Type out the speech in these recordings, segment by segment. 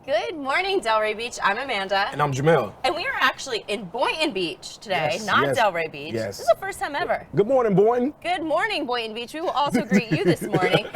Good morning, Delray Beach. I'm Amanda. And I'm Jamel. And we are actually in Boynton Beach today, Yes, not yes, Delray Beach. yes. This is the first time ever. Good morning, Boynton. Good morning, Boynton Beach. We will also greet you this morning.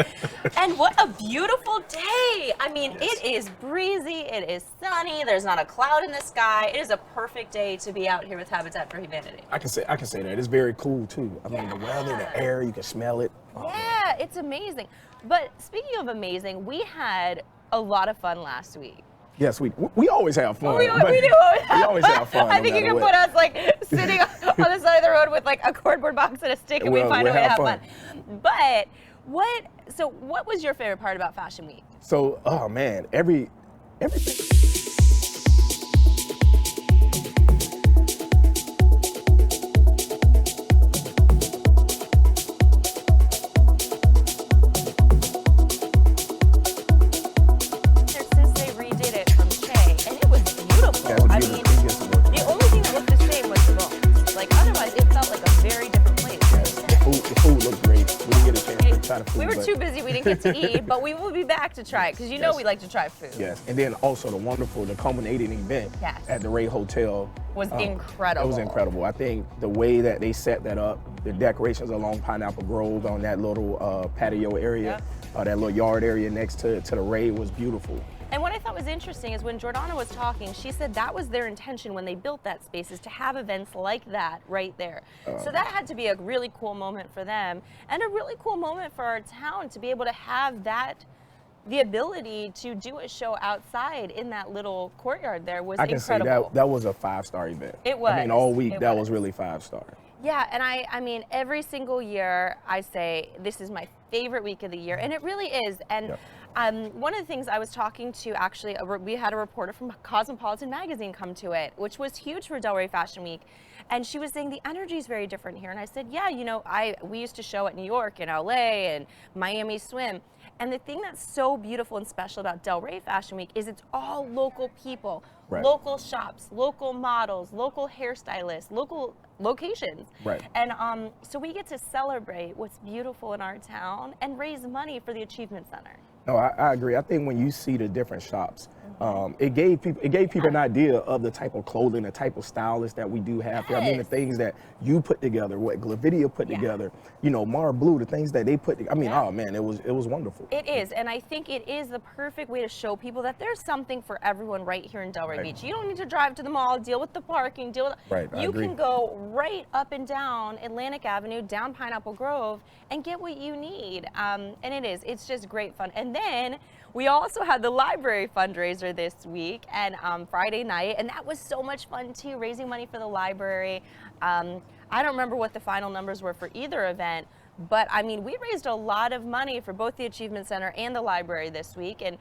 And what a beautiful day. I mean, Yes. It is breezy, it is sunny, there's not a cloud in the sky. It is a perfect day to be out here with Habitat for Humanity. I can say that. It's very cool too. I mean, the weather, the air, you can smell it. Oh, Yeah, it's amazing. But speaking of amazing, we had a lot of fun last week. Yes, we always have fun. We do. We always have fun. I think you can put us like sitting on the side of the road with like a cardboard box and a stick, and we find a way to have fun. But what was your favorite part about Fashion Week? So, oh man, everything. The only thing that looked the same was the bones. Like otherwise, it felt like a very different place. Yes, the food looked great. We didn't get a chance to try the food. We were too busy. We didn't get to eat, but we will be back to try it because you know we like to try food. Yes, and then also the culminating event at the Ray Hotel was incredible. It was incredible. I think the way that they set that up, the decorations along Pineapple Grove on that little patio area, that little yard area next to the Ray was beautiful. And what I thought was interesting is when Jordana was talking, she said that was their intention when they built that space, is to have events like that right there. So that had to be a really cool moment for them, and a really cool moment for our town to be able to have that, the ability to do a show outside in that little courtyard there was incredible. I can say that was a 5-star event. It was. I mean, all week that was really 5-star. Yeah, and I mean, every single year I say this is my favorite week of the year, and it really is. And one of the things I was talking to, actually, we had a reporter from Cosmopolitan magazine come to it, which was huge for Delray Fashion Week, and she was saying the energy is very different here. And I said, yeah, you know, we used to show at New York and LA and Miami Swim. And the thing that's so beautiful and special about Delray Fashion Week is it's all local people, local shops, local models, local hairstylists, local locations. And so we get to celebrate what's beautiful in our town and raise money for the Achievement Center. No, I agree. I think when you see the different shops, it gave people an idea of the type of clothing, the type of stylists that we do have here. I mean, the things that you put together, what Glavidia put together, you know, Mar Blue, the things that they put together. I mean, oh man, it was wonderful. It is, and I think it is the perfect way to show people that there's something for everyone right here in Delray Beach. You don't need to drive to the mall, deal with the parking, you can go right up and down Atlantic Avenue, down Pineapple Grove, and get what you need. And it's just great fun. And then we also had the library fundraiser this week and Friday night, and that was so much fun too, raising money for the library. I don't remember what the final numbers were for either event, but I mean, we raised a lot of money for both the Achievement Center and the library this week, and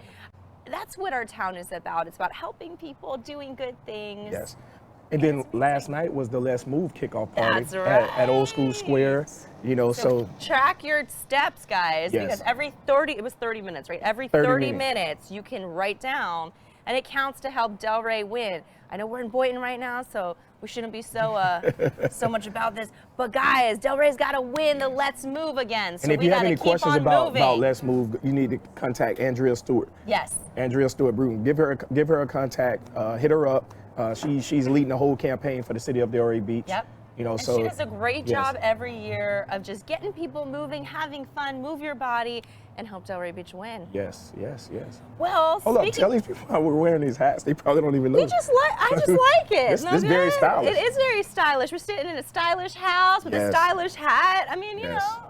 that's what our town is about. It's about helping people, doing good things. Yes. And then last night was the Let's Move kickoff party at Old School Square. You know, so track your steps, guys, because it was 30 minutes, right? Every 30 minutes you can write down, and it counts to help Delray win. I know we're in Boynton right now, so we shouldn't be so so much about this. But guys, Delray's got to win the Let's Move again. So and if you have any questions about Let's Move, you need to contact Andrea Stewart. Yes. Andrea Stewart Bruton. Give her a contact. Hit her up. She's leading the whole campaign for the city of Delray Beach. Yep. You know, and so she does a great job every year of just getting people moving, having fun, move your body, and help Delray Beach win. Yes. Well, hold up, tell these people how we're wearing these hats. They probably don't even know. I just like it. This is very stylish. It is very stylish. We're sitting in a stylish house with a stylish hat. I mean, you know.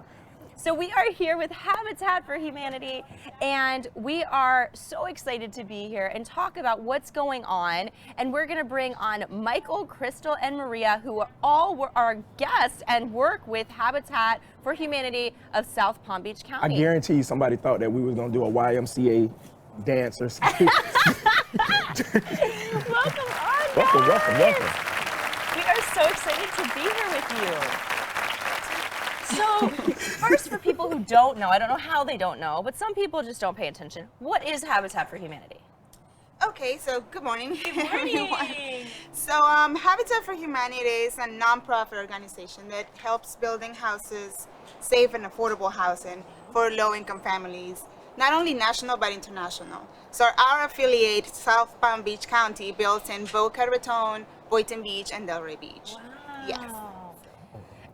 So we are here with Habitat for Humanity, and we are so excited to be here and talk about what's going on. And we're going to bring on Michael, Crystal, and Maria, who are all our guests and work with Habitat for Humanity of South Palm Beach County. I guarantee you somebody thought that we was going to do a YMCA dance or something. Welcome on, guys. Welcome. We are so excited to be here with you. So, first, for people who don't know, I don't know how they don't know, but some people just don't pay attention. What is Habitat for Humanity? Okay, so good morning, everyone. So Habitat for Humanity is a nonprofit organization that helps building houses, safe and affordable housing for low-income families not only national but international. So our affiliate, South Palm Beach County, builds in Boca Raton, Boynton Beach, and Delray Beach. Wow. Yes.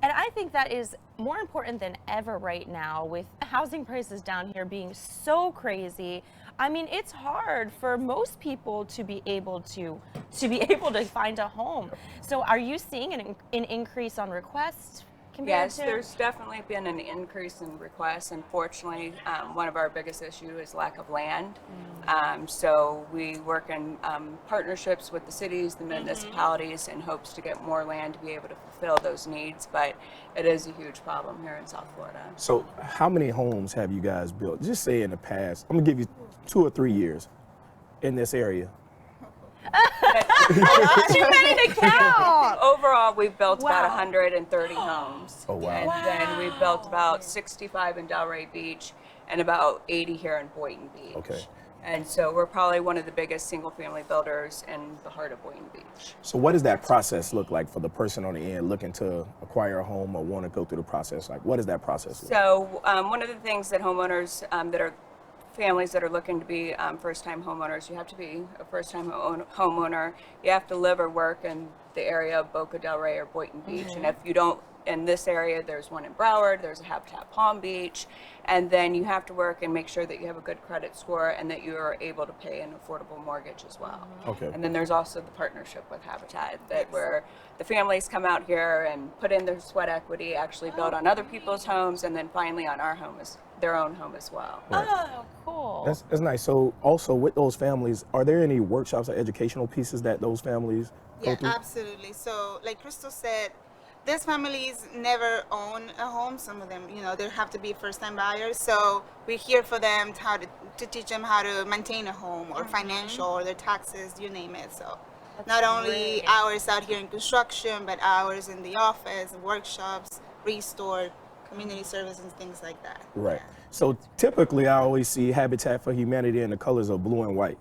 And I think that is more important than ever right now with housing prices down here being so crazy. I mean, it's hard for most people to be able to find a home. So are you seeing an increase on requests? Yes, there's definitely been an increase in requests. Unfortunately, one of our biggest issues is lack of land. So we work in partnerships with the cities, the municipalities, in hopes to get more land to be able to fulfill those needs. But it is a huge problem here in South Florida. So how many homes have you guys built? Just say in the past, I'm gonna give you 2 or 3 years in this area. Too many to count. Overall, we've built about 130 homes. Oh, wow. And then we've built about 65 in Delray Beach and about 80 here in Boynton Beach. Okay. And so we're probably one of the biggest single-family builders in the heart of Boynton Beach. So what does that process look like for the person on the end looking to acquire a home or want to go through the process? Like, what does that process look like? So one of the things that homeowners that are families that are looking to be first-time homeowners, you have to be a first-time homeowner. You have to live or work in the area of Boca Delray or Boynton Beach. And if you don't, in this area, there's one in Broward, there's a Habitat Palm Beach, and then you have to work and make sure that you have a good credit score and that you are able to pay an affordable mortgage as well. Okay. And then there's also the partnership with Habitat, that where the families come out here and put in their sweat equity, actually build on other people's homes, and then finally on our home as their own home as well. Right. Oh, cool. That's nice. So also with those families, are there any workshops or educational pieces that those families go Yeah, through? absolutely. So like Crystal said, these families never own a home. Some of them, they have to be first-time buyers. So we're here for them to teach them how to maintain a home or financial or their taxes, you name it. So not only great. hours out here in construction, but hours in the office, workshops, restore, community service, and things like that. Right. Yeah. So typically I always see Habitat for Humanity in the colors of blue and white.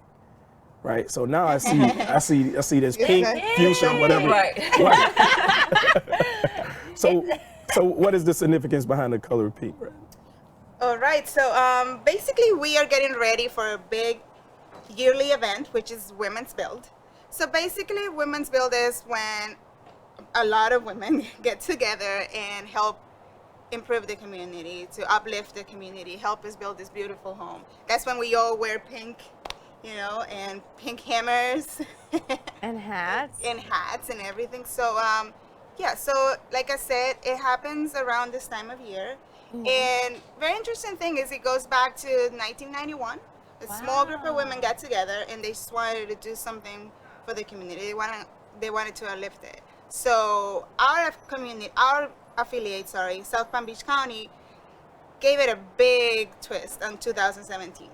Right. So now I see this pink, fuchsia, whatever. Right. So what is the significance behind the color pink? All right, so basically we are getting ready for a big yearly event, which is Women's Build. So basically Women's Build is when a lot of women get together and help improve the community, to uplift the community, help us build this beautiful home. That's when we all wear pink, and pink hammers. And hats. And hats and everything. So yeah, so like I said, it happens around this time of year. And very interesting thing is it goes back to 1991. A small group of women got together and they just wanted to do something for the community. They wanted to uplift it. So our affiliate, South Palm Beach County, gave it a big twist in 2017.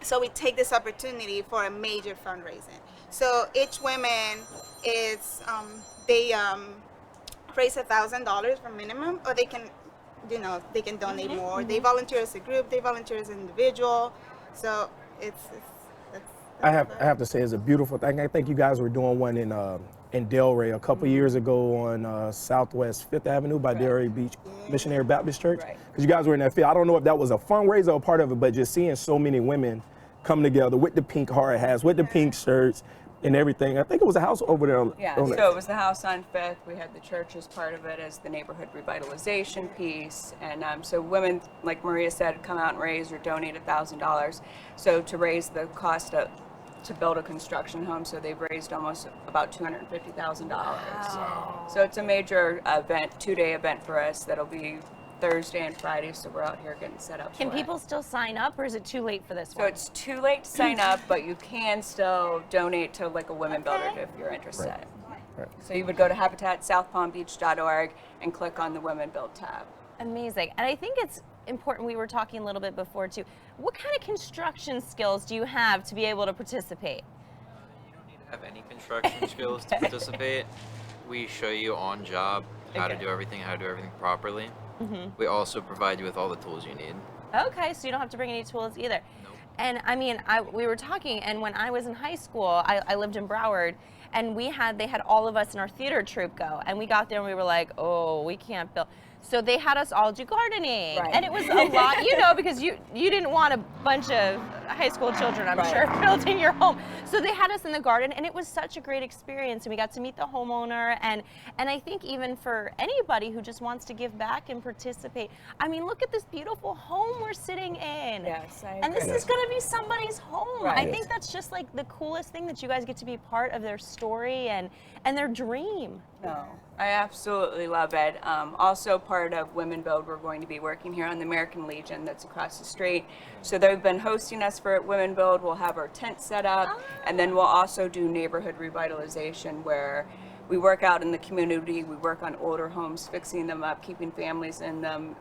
So we take this opportunity for a major fundraising. So each woman is they raise $1,000 for minimum, or they can, they can donate more. They volunteer as a group, they volunteer as an individual. So I have to say it's a beautiful thing. I think you guys were doing one in Delray a couple years ago on Southwest 5th Avenue by Delray Beach Missionary Baptist Church. Because you guys were in that field. I don't know if that was a fundraiser or part of it, but just seeing so many women come together with the pink hard hats, with the pink shirts and everything. I think it was a house over there. Yeah, so it was the house on 5th. We had the church as part of it as the neighborhood revitalization piece. And so women, like Maria said, come out and raise or donate $1,000. So to raise the cost to build a construction home, so they've raised almost about $250,000. Wow. So it's a major event, 2-day event for us that'll be Thursday and Friday, so we're out here getting set up. Can people still sign up, or is it too late for this So one? it's too late to sign up, but you can still donate to like a women builder if you're interested. Right. So you would go to habitatsouthpalmbeach.org and click on the Women Build tab. Amazing. And I think it's important, we were talking a little bit before too, what kind of construction skills do you have to be able to participate? You don't need to have any construction skills to participate. We show you on job how to do everything properly. We also provide you with all the tools you need. Okay, so you don't have to bring any tools either. Nope. And I mean, we were talking, and when I was in high school, I lived in Broward, and they had all of us in our theater troupe go, and we got there and we were like, oh, we can't build. So they had us all do gardening, Right. and it was a lot, you know, because you didn't want a bunch of high school children, I'm sure, building your home. So they had us in the garden, and it was such a great experience. And we got to meet the homeowner, and I think even for anybody who just wants to give back and participate, I mean, look at this beautiful home we're sitting in. Yes, I and this agree. is going to be somebody's home. Right. I think that's just like the coolest thing, that you guys get to be part of their story and their dream. No, I absolutely love it. Also part of Women Build, we're going to be working here on the American Legion that's across the street. So they've been hosting us for Women Build. We'll have our tent set up, and then we'll also do neighborhood revitalization, where we work out in the community, we work on older homes, fixing them up, keeping families in them,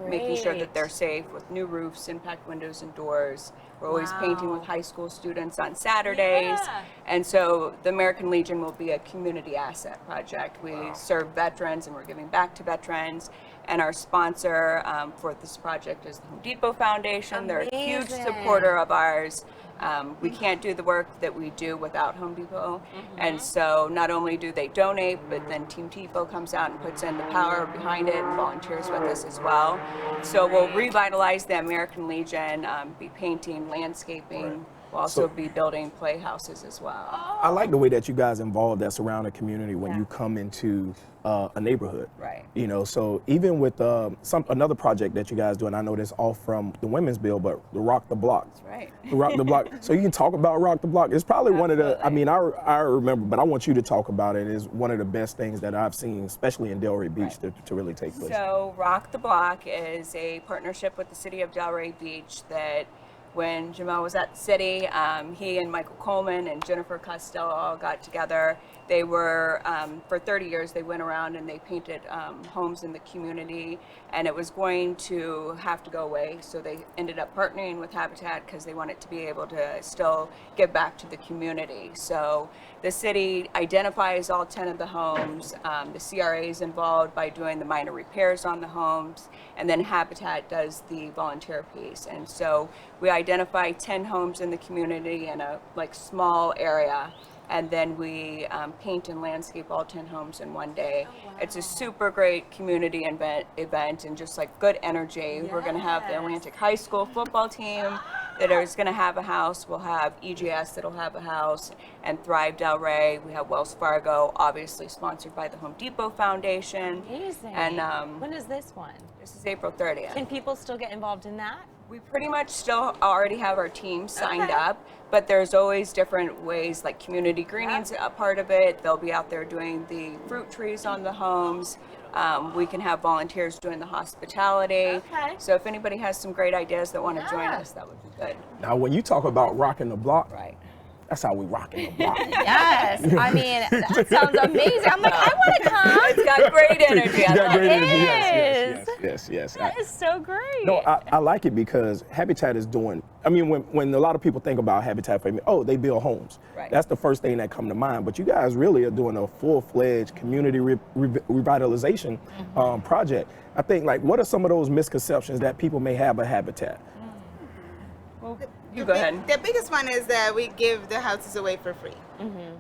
making sure that they're safe with new roofs, impact windows and doors. We're always painting with high school students on Saturdays. Yeah. And so the American Legion will be a community asset project. We serve veterans, and we're giving back to veterans. And our sponsor for this project is the Home Depot Foundation. They're a huge Amazing. supporter of ours. We can't do the work that we do without Home Depot. And so not only do they donate, but then Team Depot comes out and puts in the power behind it and volunteers with us as well. So we'll revitalize the American Legion, be painting, landscaping. We'll also be building playhouses as well. I like the way that you guys involve that surrounding community when you come into a neighborhood. Right. You know, so even with another project that you guys do, and I know this all from the Women's Bill, but the Rock the Block. That's right. The Rock the Block. So you can talk about Rock the Block. It's probably one of the, I mean, I remember, but I want you to talk about it. It's one of the best things that I've seen, especially in Delray Beach, to really take place. So Rock the Block is a partnership with the city of Delray Beach that when Jamal was at the city, he and Michael Coleman and Jennifer Costello all got together. They were, for 30 years, they went around and they painted homes in the community, and it was going to have to go away. So they ended up partnering with Habitat because they wanted to be able to still give back to the community. So the city identifies all 10 of the homes. The CRA is involved by doing the minor repairs on the homes, and then Habitat does the volunteer piece. And so we identify 10 homes in the community in a small area, and then we paint and landscape all 10 homes in one day. Oh, wow. It's a super great community event and just like good energy. Yes. We're gonna have the Atlantic High School football team that is gonna have a house. We'll have EGS that'll have a house, and Thrive Delray. We have Wells Fargo, obviously sponsored by the Home Depot Foundation. Amazing. And when is this one? This is April 30th. Can people still get involved in that? We pretty much still already have our team signed up, but there's always different ways, like community greening's a part of it. They'll be out there doing the fruit trees on the homes. We can have volunteers doing the hospitality. Okay. So if anybody has some great ideas that want to join us, that would be good. Now, when you talk about rocking the block, Right. that's how we rocking the block. Yes. I mean, that sounds amazing. I'm like, I want to come. It's got great energy. I love it. Yes. That is so great. No, I like it because Habitat is doing, I mean, when a lot of people think about Habitat for Humanity, oh, they build homes. Right. That's the first thing that come to mind. But you guys really are doing a full-fledged community revitalization project. I think, like, what are some of those misconceptions that people may have of Habitat? Well, you go ahead. The biggest one is that we give the houses away for free.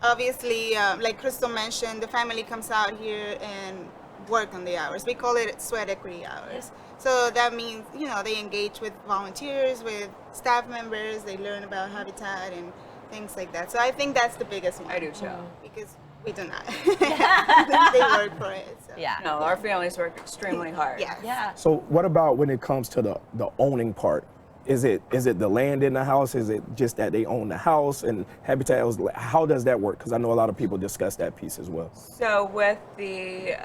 Obviously, like Crystal mentioned, the family comes out here and work on the hours. We call it sweat equity hours. So that means, you know, they engage with volunteers, with staff members, they learn about Habitat and things like that. So I think that's the biggest one. I do too. Because we do not. They work for it. So. Yeah. No, our families work extremely hard. Yes. Yeah. So what about when it comes to the owning part? Is it the land in the house? Is it just that they own the house? And Habitat, how does that work? Because I know a lot of people discuss that piece as well. So with the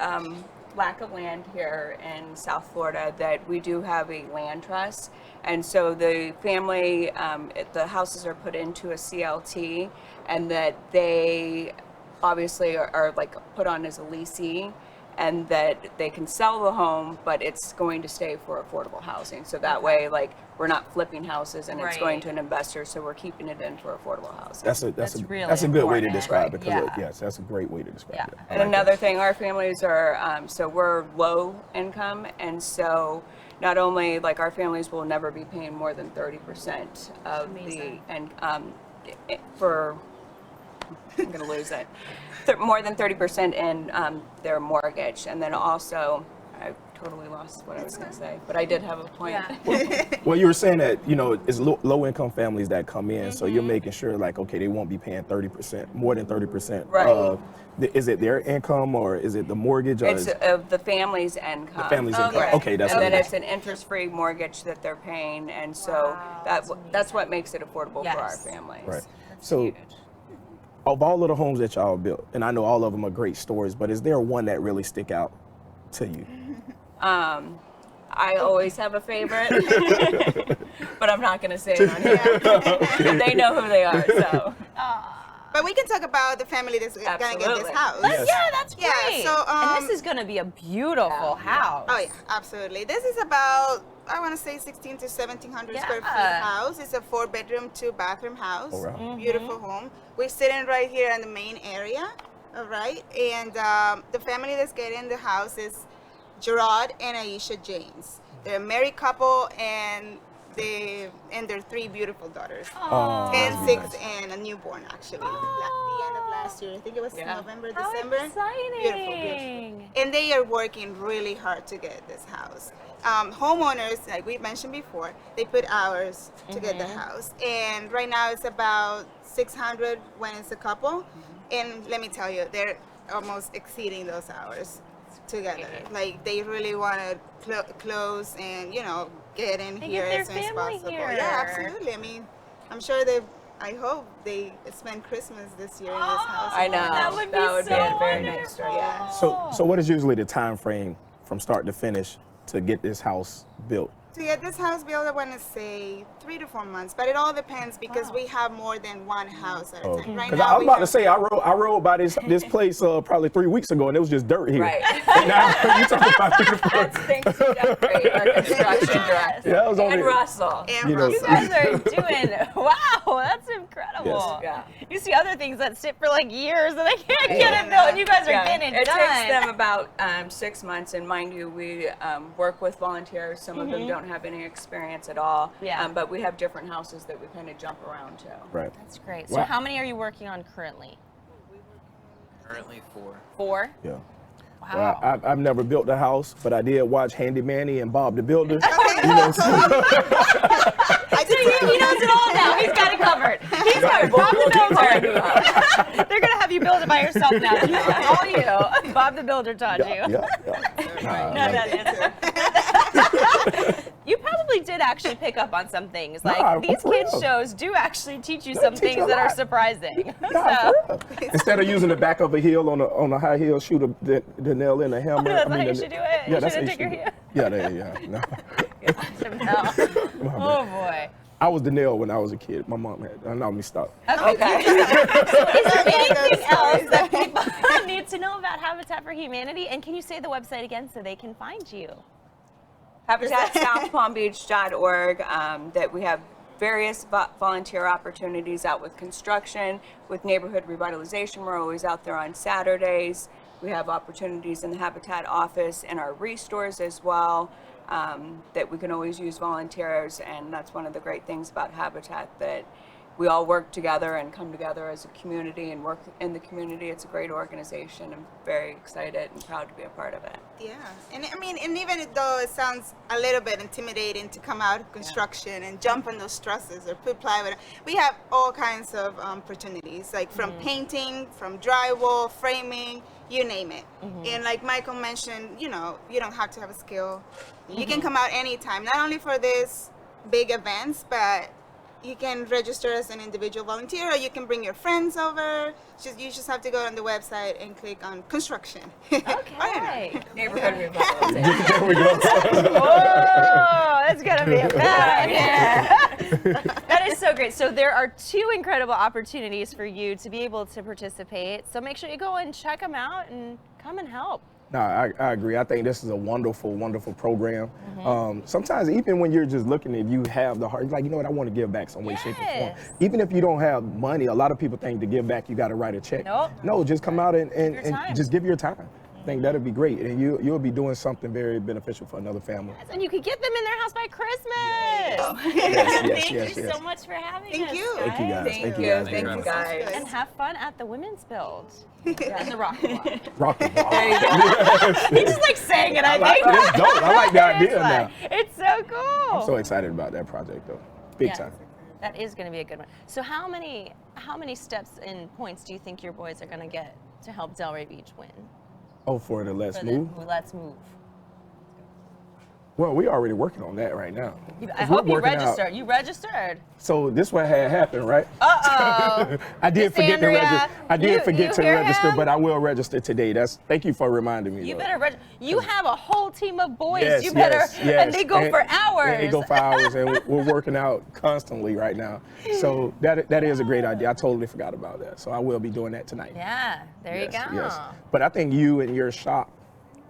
lack of land here in South Florida, that we do have a land trust. And so the family, the houses are put into a CLT, and that they obviously are like put on as a leasing, and that they can sell the home, but it's going to stay for affordable housing. So that way, like, we're not flipping houses and it's going to an investor, so we're keeping it in for affordable housing. That's a good way to describe it. Because yes, that's a great way to describe it. And another thing, our families are, so we're low income, and so not only, like, our families will never be paying more than 30% of the, and for, I'm gonna lose it, more than 30% in their mortgage. And then also, I totally lost what I was going to say, but I did have a point. Yeah. Well, you were saying that, you know, it's low income families that come in, so you're making sure like, okay, they won't be paying 30%, more than 30%. Right. Is it their income or is it the mortgage? Or It's of the family's income. the family's income? Right. Okay, that's and what then it it's an interest-free mortgage that they're paying, and so that's what makes it affordable for our families. Right. So, of all of the homes that y'all built, and I know all of them are great stories, but is there one that really stick out to you? I always have a favorite, but I'm not going to say it on here. They know who they are, so. But we can talk about the family that's going to get this Absolutely. house. Yes. Yeah, that's great. Yeah, so, and this is going to be a beautiful house. Oh yeah, absolutely. This is about, I want to say 16 to 1700 square feet house. It's a 4-bedroom, 2-bathroom house. Oh, wow. Beautiful home. We're sitting right here in the main area, all right? And the family that's getting the house is Gerard and Aisha James. They're a married couple, and their 3 beautiful daughters. Oh, 10, 6, nice. and a newborn, actually. The end of last year. I think it was November, How December. exciting. Beautiful. And they are working really hard to get this house. Homeowners, like we mentioned before, they put hours to get the house. And right now it's about 600 when it's a couple. And let me tell you, they're almost exceeding those hours together. Like they really want to close and, you know, get in here get as their soon as family possible. here. Yeah, absolutely. I mean, I'm sure I hope they spend Christmas this year in this house. I know. That would be so a very nice wonderful. story. Yeah. So what is usually the time frame from start to finish to get this house built? To get this house built, I want to say 3 to 4 months, but it all depends because we have more than one house at a time. Right Because now, I was we about to have- say, I rode by this place probably 3 weeks ago, and it was just dirt here. Right. And now you talking about 3 to 4. That's thanks to Delray, our construction director. Yeah, I was on and it. Russell. And You know, You Russell. guys are doing, wow, that's incredible. Yeah. You see other things that sit for like years and they can't get it built, and you guys are getting it It done. takes them about 6 months, and mind you, we work with volunteers. Some of them don't have any experience at all. Yeah. But we have different houses that we kind of jump around to. Right. That's great. So Wow. how many are you working on currently? Currently 4. 4? Yeah. Wow. Well, I've never built a house, but I did watch Handy Manny and Bob the Builder. Okay, You know, so I did He knows it all now. He's got it covered. He's got Bob the Builder. They're gonna have you build it by yourself now. All you. Bob the Builder taught you. yeah. No, that answer. You probably did actually pick up on some things. Like Nah, these for kids real. shows do actually teach you They some teach things you a that are lot. surprising. Nah, So, for real. Instead of using the back of a heel on a high heel, shoot the nail in the hammer. that's how you should do it. You that's shouldn't how take your should heel. do it. Yeah. No. oh boy. I was the nail when I was a kid. My mom had. No, let me stop. Okay. Is there anything else that people need to know about Habitat for Humanity? And can you say the website again so they can find you? HabitatSouthPalmBeach.org, that we have various volunteer opportunities out with construction, with neighborhood revitalization. We're always out there on Saturdays. We have opportunities in the Habitat office and our restores as well, that we can always use volunteers, and that's one of the great things about Habitat, that we all work together and come together as a community and work in the community. It's a great organization. I'm very excited and proud to be a part of it. Yeah, and I mean, and even though it sounds a little bit intimidating to come out of construction and jump on those trusses or put plywood, we have all kinds of opportunities, like from painting, from drywall, framing, you name it. And like Michael mentioned, you know, you don't have to have a skill. You can come out anytime, not only for this big events, but you can register as an individual volunteer, or you can bring your friends over. You just have to go on the website and click on construction. Okay. Neighborhood revitalization. There we go. Oh, that's gonna be a bad. That is so great. So there are 2 incredible opportunities for you to be able to participate. So make sure you go and check them out and come and help. No, I agree. I think this is a wonderful, wonderful program. Sometimes even when you're just looking, if you have the heart, like, you know what, I want to give back some way, shape, or form. Yes. Even if you don't have money, a lot of people think to give back, you got to write a check. Nope. No, just come out and your time. just give your time. I think that'd be great, and you'll be doing something very beneficial for another family. Yes, and you could get them in their house by Christmas. Yes, Thank you so much for having us. Thank you. Thank you guys. Thank you you. guys. Thank you guys. And have fun at the women's build. And the rock wall. Rock the ball. There you go. He just like saying it, I think. It's dope. I like the It is idea fun. now. It's so cool. I'm so excited about that project though. Big Yes. time. That is going to be a good one. So how many steps and points do you think your boys are going to get to help Delray Beach win? Oh, for the Let's For Move? the Let's Move. Well, we're already working on that right now. I 'Cause we're hope you working out- registered. You registered. So this what had happened, right? Uh-oh. I did Miss forget to Andrea, register. I did you forget to hear register, him? but I will register today. Thank you for reminding me. You though. better register. You have a whole team of boys. Yes, You better, yes, yes. and they go for hours. Yeah, they go for hours, and we're working out constantly right now. So that is a great idea. I totally forgot about that. So I will be doing that tonight. Yeah, there you go. Yes. But I think you and your shop,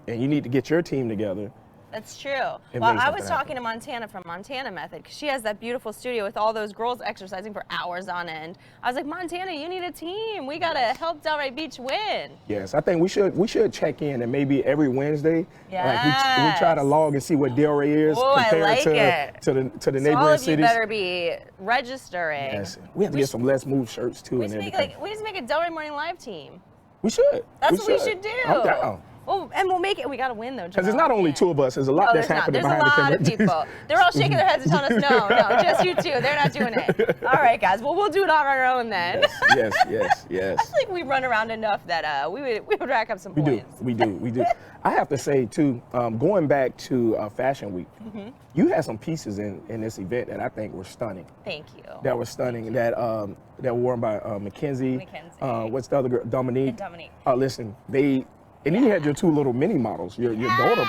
and you need to get your team together. That's true. It Well, makes I was something talking to Montana from Montana Method because she has that beautiful studio with all those girls exercising for hours on end. I was like, Montana, you need a team. We got to help Delray Beach win. Yes, I think we should check in, and maybe every Wednesday, like we Yes. try to log and see what Delray is Oh, I compared like it. to the So neighboring all of you cities. better be registering. Yes, we have to get some Let's Move shirts too We and need to everything. make a Delray Morning Live team. We should. That's what we should do. I'm down. Oh, and we'll make it. We got to win though. Because it's not only two of us. There's a lot No, that's there's not. happening There's a behind lot the of camera. people. They're all shaking their heads and telling us, no, just you two. They're not doing it. All right, guys. Well, we'll do it on our own then. yes. I feel like we run around enough that we would rack up some points. We do. I have to say too, going back to Fashion Week, you had some pieces in this event that I think were stunning. Thank you. That were stunning. That were worn by Mackenzie. Mackenzie. What's the other girl? Dominique. And Dominique. Listen, and then you had your two little mini models. Your daughter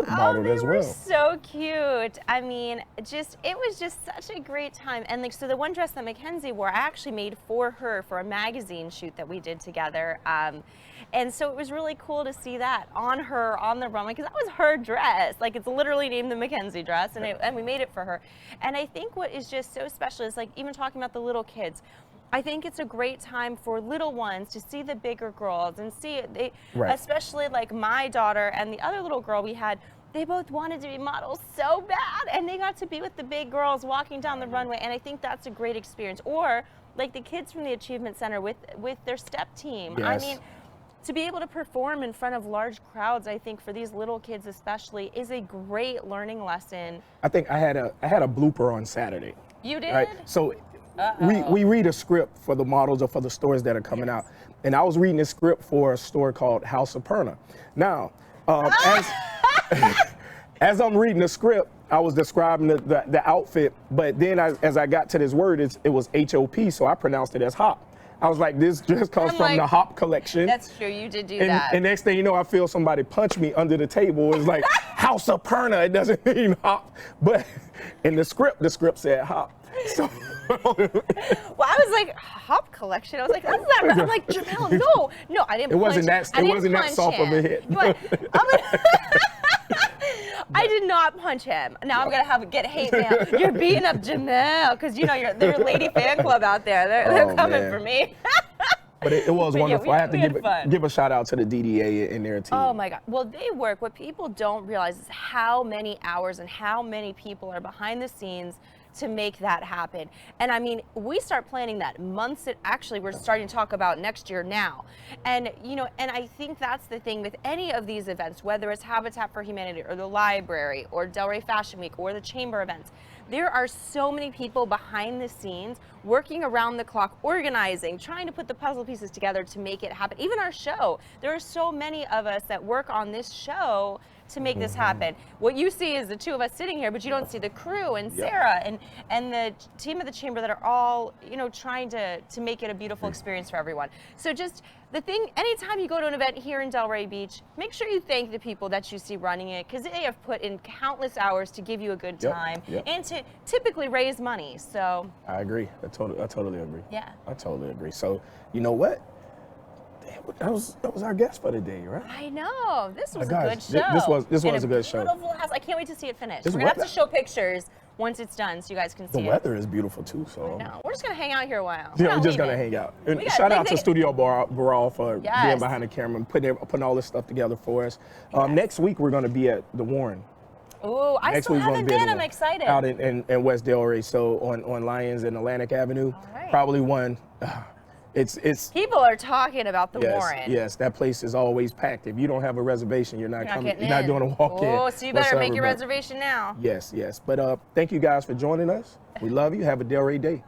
modeled as They well. were so cute. I mean, it was just such a great time. And like, so the one dress that Mackenzie wore, I actually made for her for a magazine shoot that we did together. And so it was really cool to see that on her on the runway, because that was her dress. Like, it's literally named the Mackenzie dress, and we made it for her. And I think what is just so special is, like, even talking about the little kids, I think it's a great time for little ones to see the bigger girls and see it. Especially like my daughter and the other little girl we had, they both wanted to be models so bad, and they got to be with the big girls walking down the runway, and I think that's a great experience. Or like the kids from the Achievement Center with their step team. Yes. I mean, to be able to perform in front of large crowds, I think for these little kids especially, is a great learning lesson. I think I had a blooper on Saturday. You did? Right? So we read a script for the models or for the stores that are coming out. And I was reading a script for a store called House of Perna. Now, as I'm reading the script, I was describing the outfit, but then as I got to this word, it was HOP, so I pronounced it as hop. I was like, this just comes from the Hop collection. That's true, you did do that. And next thing you know, I feel somebody punch me under the table. It's like, House of Perna, it doesn't mean hop. But in the script said hop. So well, I was like, Hop collection. I was like, that's not right. I'm like, Jamel, no, I didn't. It wasn't punch that. him. It wasn't that soft of a hit. I did not punch him. Now I'm gonna get hate mail. You're beating up Jamel because there's a lady fan club out there. They're coming man. for me. But it was wonderful. I have we had to fun. give a shout out to the DDA and their team. Oh my God. Well, they work. What people don't realize is how many hours and how many people are behind the scenes to make that happen. And I mean, we start planning that months. Actually, we're starting to talk about next year now. And and I think that's the thing with any of these events, whether it's Habitat for Humanity or the library or Delray Fashion Week or the chamber events. There are so many people behind the scenes working around the clock, organizing, trying to put the puzzle pieces together to make it happen. Even our show, there are so many of us that work on this show to make this happen. What you see is the two of us sitting here, but you don't see the crew and Sarah and the team of the chamber that are all, trying to make it a beautiful experience for everyone. So just the thing, anytime you go to an event here in Delray Beach, make sure you thank the people that you see running it, because they have put in countless hours to give you a good time and to typically raise money. So I agree. I totally agree. Yeah. I totally agree. So you know what? that was our guest for the day, right? I know. This was a gosh, good show. this was a good show. Beautiful house. I can't wait to see it finished. This We're gonna have to weather- show pictures once it's done so you guys can see The it. weather is beautiful too, so. No, we're just gonna hang out here a while. Yeah, not we're just leaving. gonna hang out. And We got- shout they- out to they- Studio Baral for Yes. being behind the camera and putting all this stuff together for us. Next week we're gonna be at the Warren. Ooh, I Next still week we're haven't gonna be been. at I'm the- excited. Out in West Delray, so on Lyons and Atlantic Avenue. All right. Probably one. It's People are talking about the Warren. Yes, that place is always packed. If you don't have a reservation, you're not You're not coming. getting You're not in. doing a walk-in. Oh, so you better make whatsoever, your but reservation now. Yes, yes. But thank you guys for joining us. We love you. Have a Delray day.